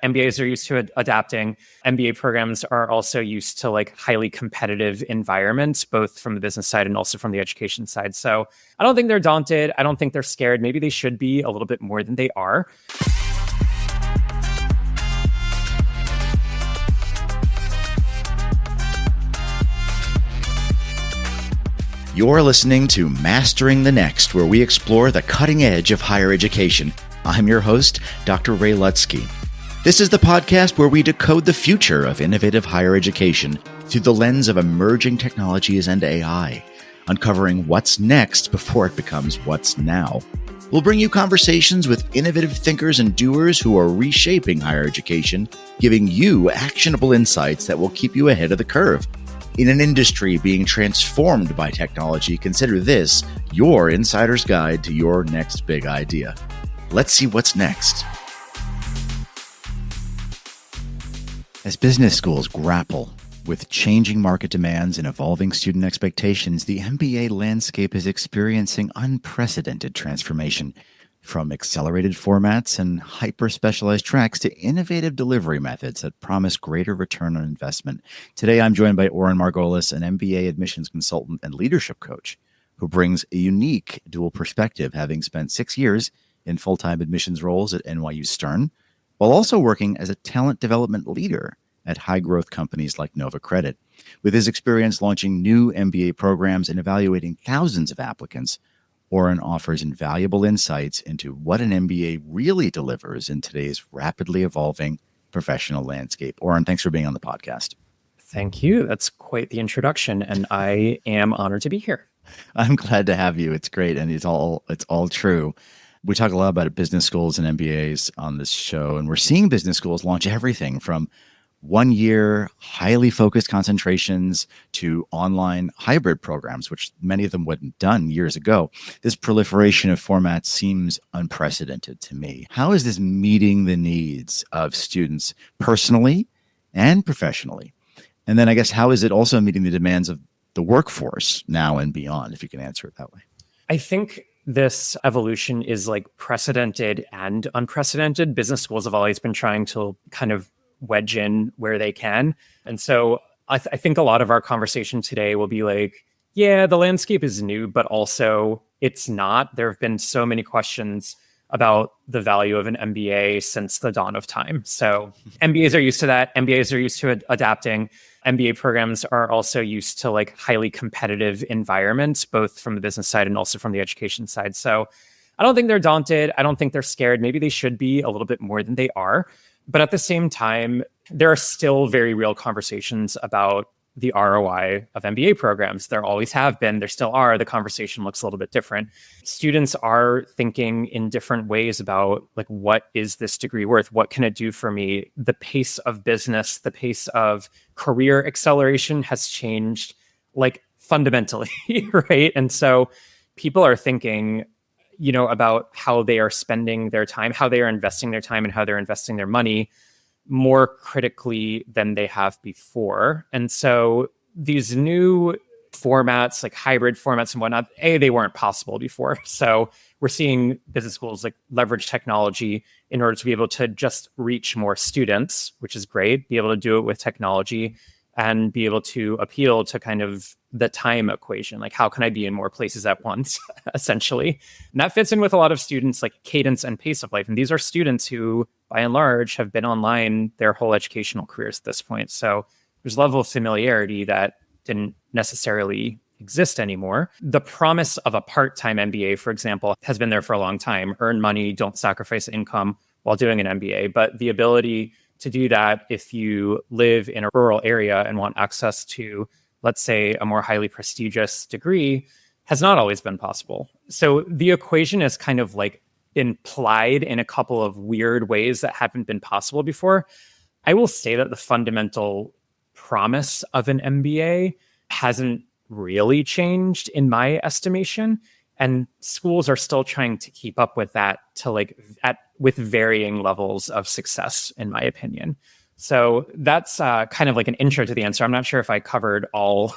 MBAs are used to adapting. MBA programs are also used to like highly competitive environments, both from the business side and also from the education side. So I don't think they're daunted. I don't think they're scared. Maybe they should be a little bit more than they are. You're listening to Mastering the Next, where we explore the cutting edge of higher education. I'm your host, Dr. Ray Lutsky. This is the podcast where we decode the future of innovative higher education through the lens of emerging technologies and AI, uncovering what's next before it becomes what's now. We'll bring you conversations with innovative thinkers and doers who are reshaping higher education, giving you actionable insights that will keep you ahead of the curve. In an industry being transformed by technology, consider this your insider's guide to your next big idea. Let's see what's next. As business schools grapple with changing market demands and evolving student expectations, the MBA landscape is experiencing unprecedented transformation. From accelerated formats and hyper-specialized tracks to innovative delivery methods that promise greater return on investment. Today, I'm joined by Oren Margolis, an MBA admissions consultant and leadership coach, who brings a unique dual perspective, having spent 6 years in full-time admissions roles at NYU Stern, while also working as a talent development leader at high-growth companies like Nova Credit. With his experience launching new MBA programs and evaluating thousands of applicants, Oren offers invaluable insights into what an MBA really delivers in today's rapidly evolving professional landscape. Oren, thanks for being on the podcast. Thank you. That's quite the introduction, and I am honored to be here. I'm glad to have you. It's great, and it's all true. We talk a lot about business schools and MBAs on this show, and we're seeing business schools launch everything from 1 year, highly focused concentrations to online hybrid programs, which many of them wasn't done years ago. This proliferation of formats seems unprecedented to me. How is this meeting the needs of students personally and professionally? And then I guess, how is it also meeting the demands of the workforce now and beyond, if you can answer it that way? I think this evolution is like precedented and unprecedented. Business schools have always been trying to kind of wedge in where they can. And so I think a lot of our conversation today will be like, yeah, the landscape is new, but also it's not. There have been so many questions about the value of an MBA since the dawn of time. So MBAs are used to that. MBAs are used to adapting. MBA programs are also used to like highly competitive environments, both from the business side and also from the education side. So I don't think they're daunted. I don't think they're scared. Maybe they should be a little bit more than they are. But at the same time, there are still very real conversations about the ROI of MBA programs. There always have been. There still are. The conversation looks a little bit different. Students are thinking in different ways about, like, what is this degree worth? What can it do for me? The pace of business, the pace of career acceleration has changed, like, fundamentally, right? And so people are thinking, about how they are spending their time, how they are investing their time, and how they're investing their money more critically than they have before. And so these new formats, like hybrid formats and whatnot, they weren't possible before. So we're seeing business schools like leverage technology in order to be able to just reach more students, which is great, be able to do it with technology and be able to appeal to kind of the time equation. Like, how can I be in more places at once, essentially? And that fits in with a lot of students, like cadence and pace of life. And these are students who, by and large, have been online their whole educational careers at this point. So there's a level of familiarity that didn't necessarily exist anymore. The promise of a part-time MBA, for example, has been there for a long time. Earn money, don't sacrifice income while doing an MBA. But the ability to do that if you live in a rural area and want access to, let's say, a more highly prestigious degree, has not always been possible. So the equation is kind of like implied in a couple of weird ways that haven't been possible before. I will say that the fundamental promise of an MBA hasn't really changed in my estimation. And schools are still trying to keep up with that with varying levels of success, in my opinion. So that's kind of like an intro to the answer. I'm not sure if I covered all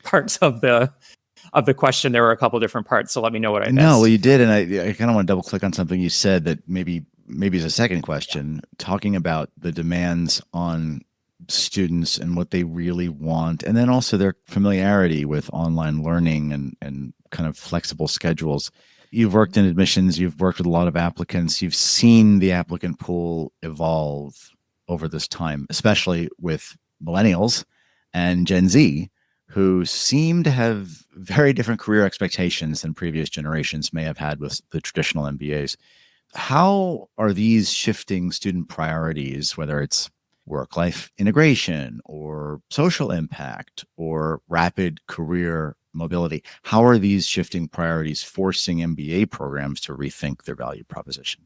parts of the question. There were a couple different parts, so let me know what I missed. No, well, you did, and I kind of want to double click on something you said that maybe maybe as a second question, talking about the demands on students and what they really want, and then also their familiarity with online learning and kind of flexible schedules. You've worked in admissions, you've worked with a lot of applicants, you've seen the applicant pool evolve over this time, especially with millennials and Gen Z, who seem to have very different career expectations than previous generations may have had with the traditional MBAs. How are these shifting student priorities, whether it's work-life integration or social impact or rapid career mobility, how are these shifting priorities forcing MBA programs to rethink their value proposition?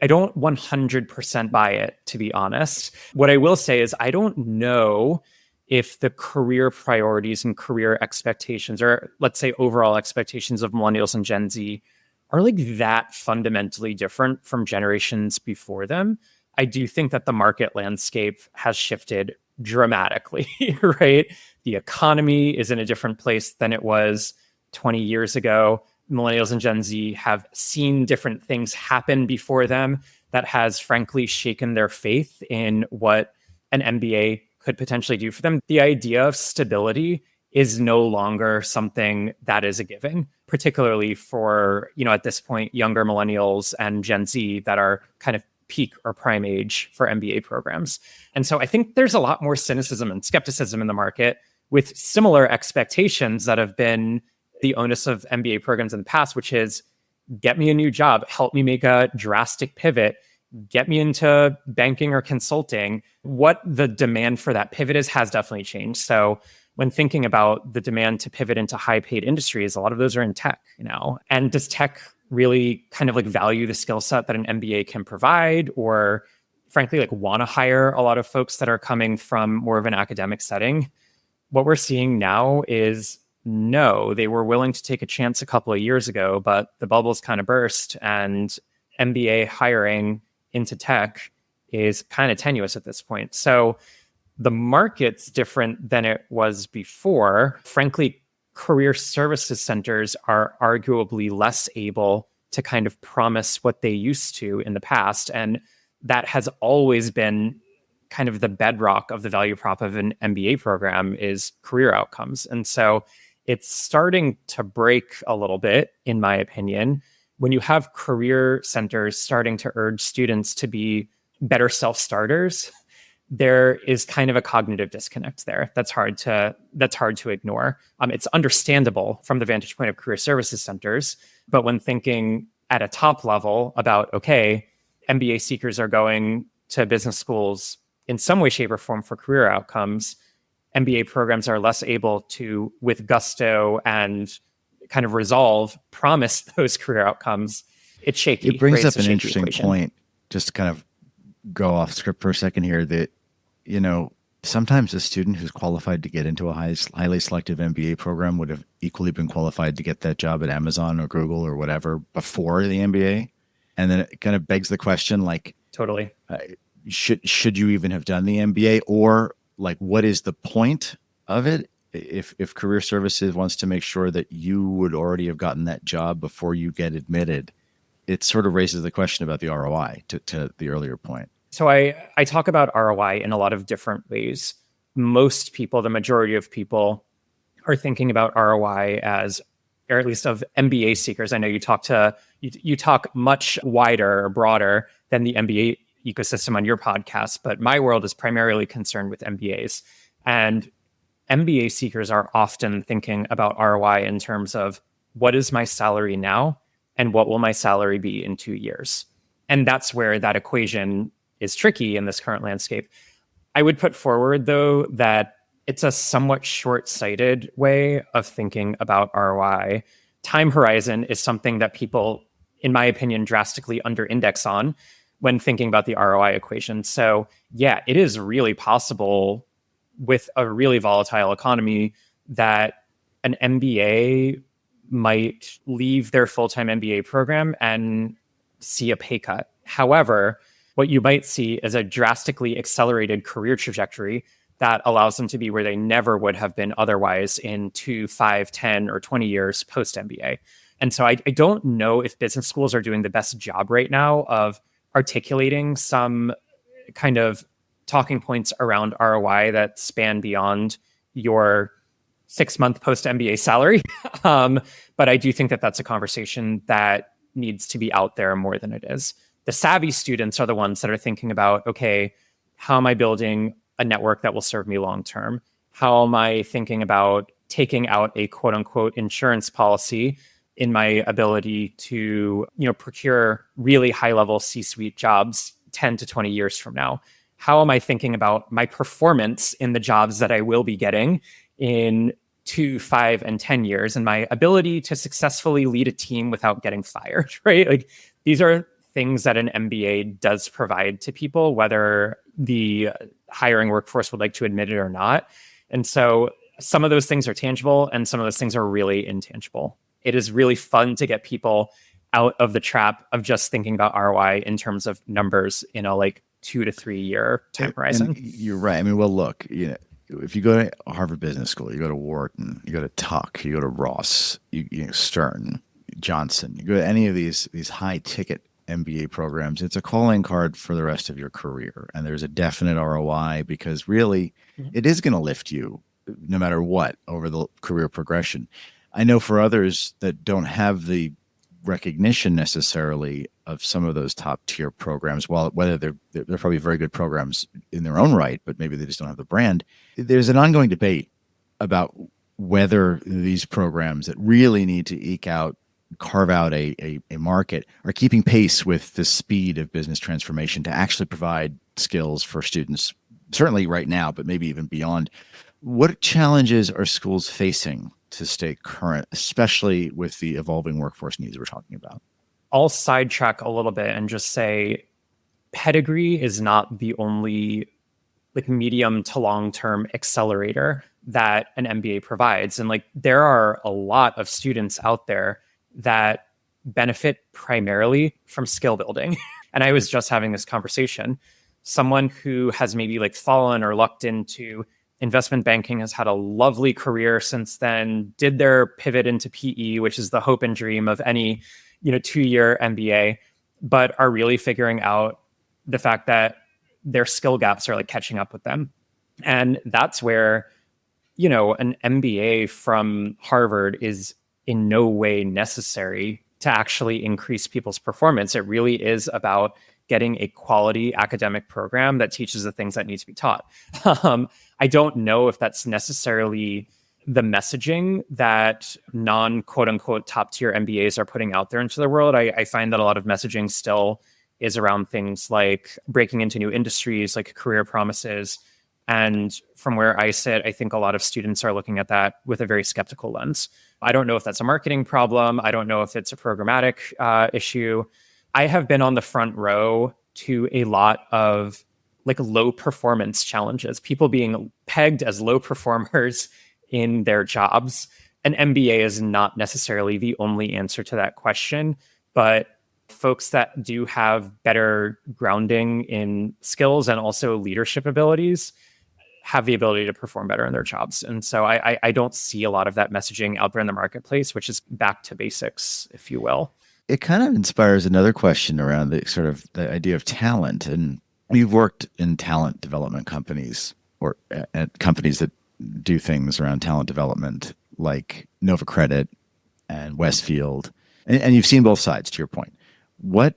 I don't 100% buy it, to be honest. What I will say is I don't know if the career priorities and career expectations, or let's say overall expectations of millennials and Gen Z, are like that fundamentally different from generations before them. I do think that the market landscape has shifted dramatically, right? The economy is in a different place than it was 20 years ago. Millennials and Gen Z have seen different things happen before them that has frankly shaken their faith in what an MBA could potentially do for them. The idea of stability is no longer something that is a given, particularly for, at this point, younger millennials and Gen Z that are kind of peak or prime age for MBA programs. And so I think there's a lot more cynicism and skepticism in the market with similar expectations that have been the onus of MBA programs in the past, which is get me a new job, help me make a drastic pivot, get me into banking or consulting. What the demand for that pivot is has definitely changed. So when thinking about the demand to pivot into high paid industries, a lot of those are in tech, and does tech really kind of like value the skill set that an MBA can provide, or frankly, like want to hire a lot of folks that are coming from more of an academic setting? What we're seeing now is no, they were willing to take a chance a couple of years ago, but the bubbles kind of burst and MBA hiring into tech is kind of tenuous at this point. So the market's different than it was before. Frankly, career services centers are arguably less able to kind of promise what they used to in the past. And that has always been kind of the bedrock of the value prop of an MBA program is career outcomes. And so it's starting to break a little bit, in my opinion, when you have career centers starting to urge students to be better self-starters. There is kind of a cognitive disconnect there that's hard to ignore. It's understandable from the vantage point of career services centers, but when thinking at a top level about, okay, MBA seekers are going to business schools in some way, shape, or form for career outcomes, MBA programs are less able to, with gusto and kind of resolve, promise those career outcomes. It's shaky. It brings right? up an interesting point, just to kind of go off script for a second here, that, sometimes a student who's qualified to get into a highly selective MBA program would have equally been qualified to get that job at Amazon or Google or whatever before the MBA. And then it kind of begs the question, like, Totally. Should you even have done the MBA, or like, what is the point of it? If career services wants to make sure that you would already have gotten that job before you get admitted, it sort of raises the question about the ROI to the earlier point. So I talk about ROI in a lot of different ways. Most people, the majority of people, are thinking about ROI as, or at least of MBA seekers. I know you talk much wider or broader than the MBA ecosystem on your podcast, but my world is primarily concerned with MBAs. And MBA seekers are often thinking about ROI in terms of what is my salary now and what will my salary be in 2 years? And that's where that equation is tricky in this current landscape. I would put forward, though, that it's a somewhat short-sighted way of thinking about ROI. Time horizon is something that people, in my opinion, drastically under-index on when thinking about the ROI equation. So yeah, it is really possible with a really volatile economy that an MBA might leave their full-time MBA program and see a pay cut. However, what you might see is a drastically accelerated career trajectory that allows them to be where they never would have been otherwise in 2, 5, 10, or 20 years post-MBA. And so I don't know if business schools are doing the best job right now of articulating some kind of talking points around ROI that span beyond your 6-month post MBA salary. But I do think that that's a conversation that needs to be out there more than it is. The savvy students are the ones that are thinking about, okay, how am I building a network that will serve me long term? How am I thinking about taking out a quote unquote insurance policy in my ability to, procure really high level C-suite jobs 10 to 20 years from now? How am I thinking about my performance in the jobs that I will be getting in 2, 5, and 10 years, and my ability to successfully lead a team without getting fired, right? Like, these are things that an MBA does provide to people, whether the hiring workforce would like to admit it or not. And so some of those things are tangible and some of those things are really intangible. It is really fun to get people out of the trap of just thinking about ROI in terms of numbers in a 2 to 3 year time horizon. And you're right. I mean, well, look, if you go to Harvard Business School, you go to Wharton, you go to Tuck, you go to Ross, Stern, Johnson, you go to any of these high ticket MBA programs, it's a calling card for the rest of your career. And there's a definite ROI because really it is going to lift you no matter what over the career progression. I know for others that don't have the recognition necessarily of some of those top tier programs, whether they're probably very good programs in their own right, but maybe they just don't have the brand. There's an ongoing debate about whether these programs that really need to carve out a market are keeping pace with the speed of business transformation to actually provide skills for students, certainly right now, but maybe even beyond. What challenges are schools facing to stay current, especially with the evolving workforce needs we're talking about? I'll sidetrack a little bit and just say pedigree is not the only medium to long-term accelerator that an MBA provides. And there are a lot of students out there that benefit primarily from skill building. And I was just having this conversation. Someone who has maybe fallen or lucked into investment banking has had a lovely career since then, did their pivot into PE, which is the hope and dream of any 2-year MBA, but are really figuring out the fact that their skill gaps are catching up with them. And that's where, an MBA from Harvard is in no way necessary to actually increase people's performance. It really is about getting a quality academic program that teaches the things that need to be taught. I don't know if that's necessarily the messaging that non-quote unquote top tier MBAs are putting out there into the world. I find that a lot of messaging still is around things like breaking into new industries, like career promises. And from where I sit, I think a lot of students are looking at that with a very skeptical lens. I don't know if that's a marketing problem. I don't know if it's a programmatic issue. I have been on the front row to a lot of low performance challenges, people being pegged as low performers in their jobs. An MBA is not necessarily the only answer to that question, but folks that do have better grounding in skills and also leadership abilities have the ability to perform better in their jobs. And so I don't see a lot of that messaging out there in the marketplace, which is back to basics, if you will. It kind of inspires another question around the sort of the idea of talent. And you've worked in talent development companies or at companies that do things around talent development like Nova Credit and Westfield. And you've seen both sides, to your point. What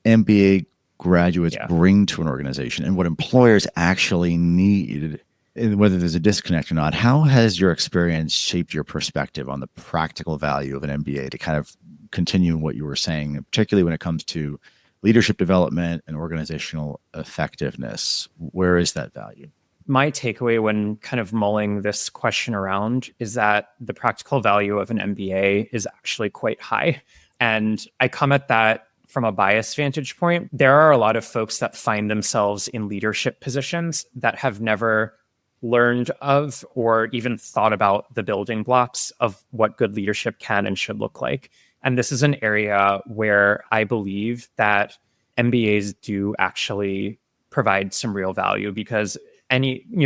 MBA graduates bring to an organization and what employers actually need, and whether there's a disconnect or not, how has your experience shaped your perspective on the practical value of an MBA to kind of continue what you were saying, particularly when it comes to leadership development and organizational effectiveness? Where is that value? My takeaway when kind of mulling this question around is that the practical value of an MBA is actually quite high. And I come at that from a biased vantage point. There are a lot of folks that find themselves in leadership positions that have never learned of or even thought about the building blocks of what good leadership can and should look like. And this is an area where I believe that MBAs do actually provide some real value, because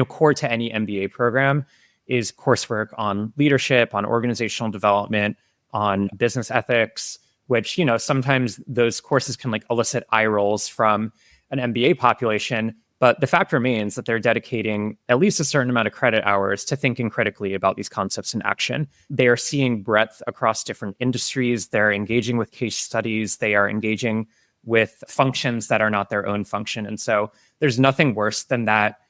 core to any MBA program is coursework on leadership, on organizational development, on business ethics, which, sometimes those courses can like elicit eye rolls from an MBA population. But the fact remains that they're dedicating at least a certain amount of credit hours to thinking critically about these concepts in action. They are seeing breadth across different industries. They're engaging with case studies. They are engaging with functions that are not their own function. And so there's nothing worse than that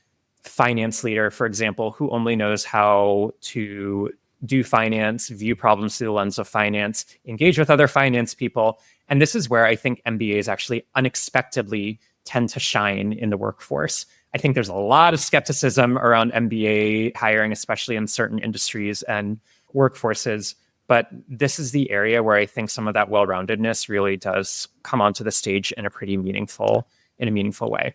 finance leader, for example, who only knows how to do finance, view problems through the lens of finance, engage with other finance people. And this is where I think MBAs actually unexpectedly tend to shine in the workforce. I think there's a lot of skepticism around MBA hiring, especially in certain industries and workforces. But this is the area where I think some of that well-roundedness really does come onto the stage in a meaningful way.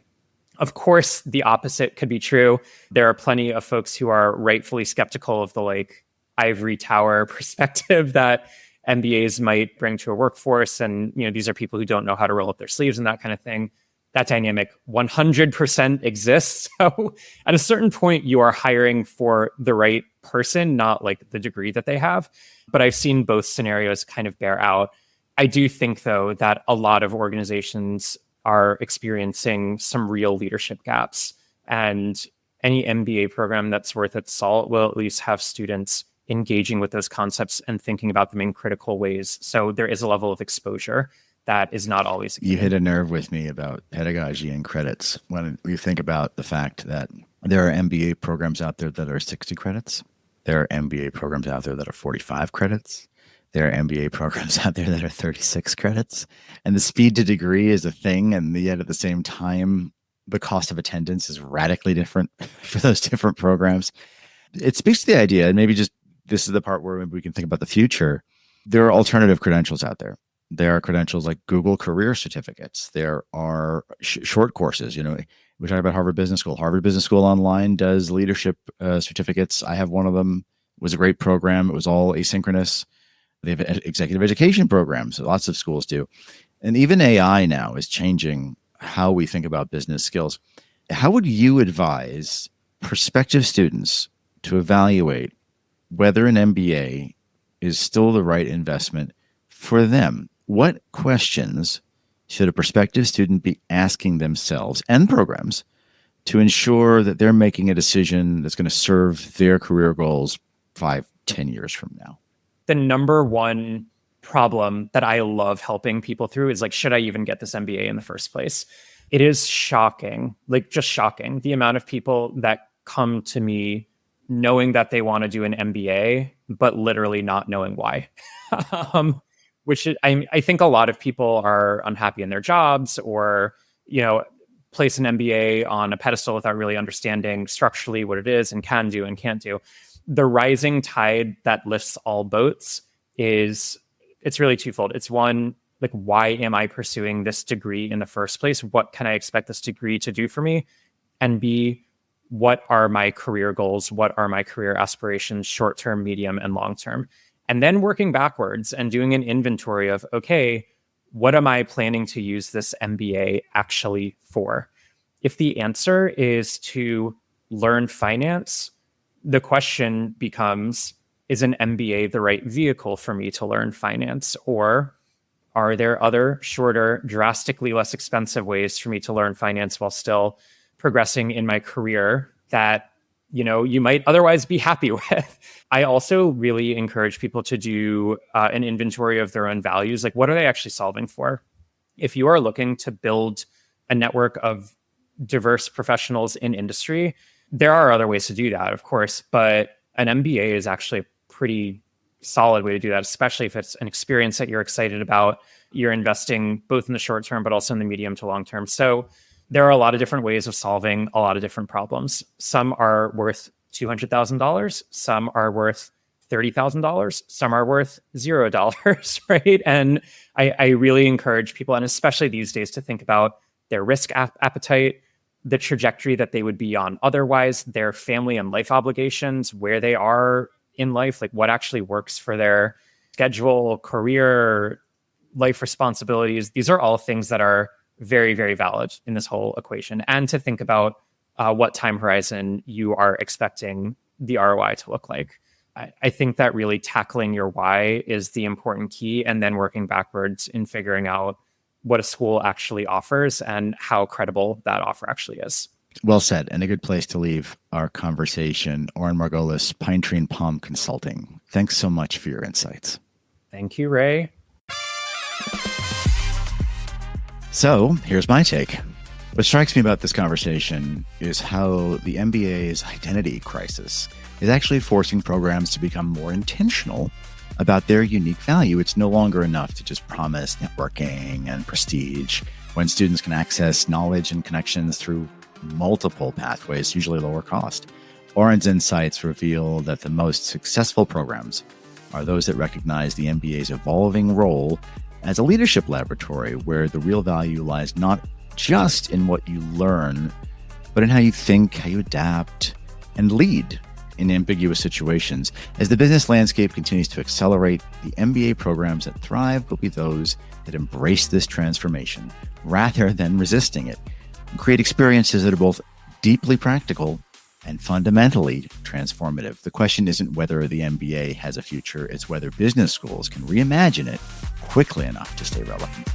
Of course, the opposite could be true. There are plenty of folks who are rightfully skeptical of the like ivory tower perspective that MBAs might bring to a workforce. And, these are people who don't know how to roll up their sleeves and that kind of thing. That dynamic 100% exists. So at a certain point, you are hiring for the right person, not like the degree that they have. But I've seen both scenarios kind of bear out. I do think, though, that a lot of organizations are experiencing some real leadership gaps. And any MBA program that's worth its salt will at least have students engaging with those concepts and thinking about them in critical ways. So there is a level of exposure that is not always. You hit a nerve with me about pedagogy and credits. When you think about the fact that there are MBA programs out there that are 60 credits, there are MBA programs out there that are 45 credits, there are MBA programs out there that are 36 credits, and the speed to degree is a thing, and yet at the same time, the cost of attendance is radically different for those different programs. It speaks to the idea, and maybe just this is the part where we can think about the future. There are alternative credentials out there. There are credentials like Google Career Certificates. There are short courses. We talk about Harvard Business School. Harvard Business School Online does leadership certificates. I have one of them. It was a great program. It was all asynchronous. They have executive education programs. Lots of schools do. And even AI now is changing how we think about business skills. How would you advise prospective students to evaluate whether an MBA is still the right investment for them? What questions should a prospective student be asking themselves and programs to ensure that they're making a decision that's going to serve their career goals 5-10 years from now? The number one problem that I love helping people through is like, should I even get this MBA in the first place? It is shocking, like just shocking, the amount of people that come to me knowing that they want to do an MBA, but literally not knowing why. I think a lot of people are unhappy in their jobs or, place an MBA on a pedestal without really understanding structurally what it is and can do and can't do. The rising tide that lifts all boats it's really twofold. It's one, like, why am I pursuing this degree in the first place? What can I expect this degree to do for me? And B, what are my career goals? What are my career aspirations, short-term, medium, and long-term? And then working backwards and doing an inventory of, okay, what am I planning to use this MBA actually for? If the answer is to learn finance, the question becomes, is an MBA the right vehicle for me to learn finance? Or are there other shorter, drastically less expensive ways for me to learn finance while still progressing in my career that you might otherwise be happy with? I also really encourage people to do an inventory of their own values. Like, what are they actually solving for? If you are looking to build a network of diverse professionals in industry, there are other ways to do that, of course, but an MBA is actually a pretty solid way to do that, especially if it's an experience that you're excited about. You're investing both in the short term, but also in the medium to long term. So there are a lot of different ways of solving a lot of different problems. Some are worth $200,000. Some are worth $30,000. Some are worth $0, right? And I really encourage people, and especially these days, to think about their risk appetite, the trajectory that they would be on otherwise, their family and life obligations, where they are in life, like what actually works for their schedule, career, life responsibilities. These are all things that are very, very valid in this whole equation. And to think about what time horizon you are expecting the ROI to look like. I think that really tackling your why is the important key, and then working backwards in figuring out what a school actually offers and how credible that offer actually is. Well said, and a good place to leave our conversation. Oren Margolis, Pinetree and Palm Consulting. Thanks so much for your insights. Thank you, Ray. So here's my take. What strikes me about this conversation is how the MBA's identity crisis is actually forcing programs to become more intentional about their unique value. It's no longer enough to just promise networking and prestige when students can access knowledge and connections through multiple pathways, usually lower cost. Oren's insights reveal that the most successful programs are those that recognize the MBA's evolving role as a leadership laboratory, where the real value lies not just in what you learn, but in how you think, how you adapt, and lead in ambiguous situations. As the business landscape continues to accelerate, the MBA programs that thrive will be those that embrace this transformation rather than resisting it, and create experiences that are both deeply practical and fundamentally transformative. The question isn't whether the MBA has a future, it's whether business schools can reimagine it quickly enough to stay relevant.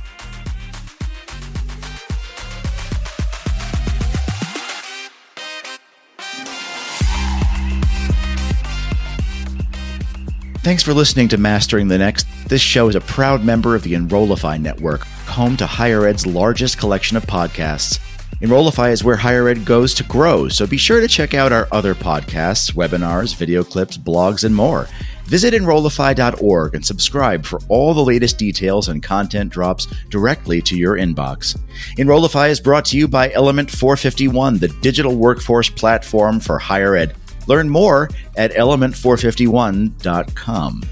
Thanks for listening to Mastering the Next. This show is a proud member of the Enrollify Network, home to higher ed's largest collection of podcasts. Enrollify is where higher ed goes to grow, so be sure to check out our other podcasts, webinars, video clips, blogs, and more. Visit Enrollify.org and subscribe for all the latest details and content drops directly to your inbox. Enrollify is brought to you by Element 451, the digital workforce platform for higher ed. Learn more at element451.com.